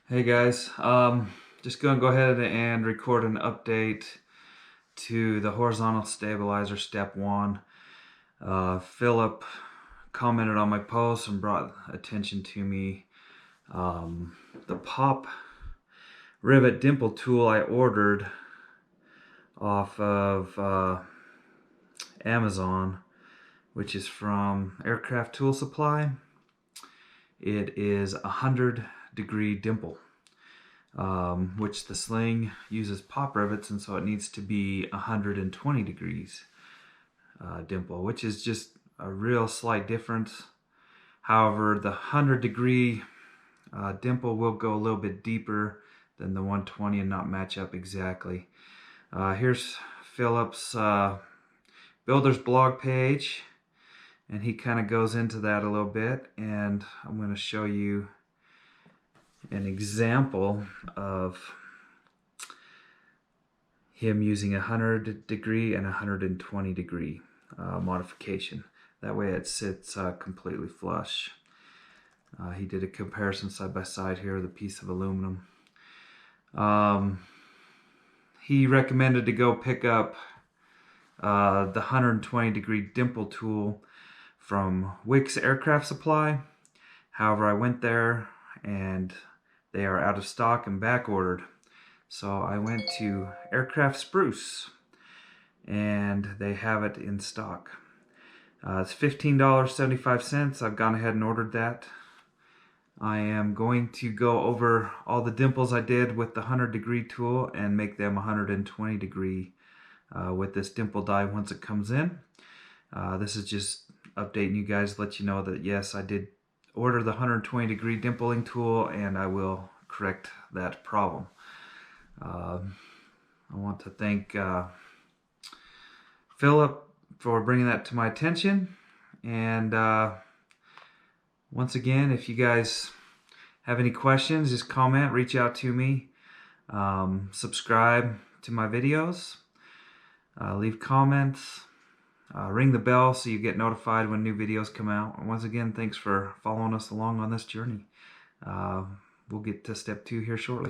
Hey guys, just gonna go ahead and record an update to the horizontal stabilizer step 1. Philip commented on my post and brought attention to me. The pop rivet dimple tool I ordered off of Amazon, which is from Aircraft Tool Supply. It is 100-degree dimple. Which the sling uses pop rivets, and so it needs to be 120 degrees dimple, which is just a real slight difference. However, the 100-degree dimple will go a little bit deeper than the 120 and not match up exactly. Here's Philip's builder's blog page, and he kind of goes into that a little bit, and I'm going to show you an example of him using 100-degree and 120-degree modification. That way it sits completely flush. He did a comparison side by side here with a piece of aluminum. He recommended to go pick up the 120-degree dimple tool from Wix Aircraft Supply. However, I went there and they are out of stock and back ordered. So I went to Aircraft Spruce and they have it in stock. It's $15.75. I've gone ahead and ordered that. I am going to go over all the dimples I did with the 100-degree tool and make them 120-degree with this dimple die once it comes in. This is just updating you guys, let you know that yes, I did order the 120-degree dimpling tool and I will correct that problem. I want to thank Philip for bringing that to my attention, and once again, if you guys have any questions, just comment, reach out to me, subscribe to my videos, leave comments, ring the bell so you get notified when new videos come out. And once again, thanks for following us along on this journey. We'll get to step 2 here shortly.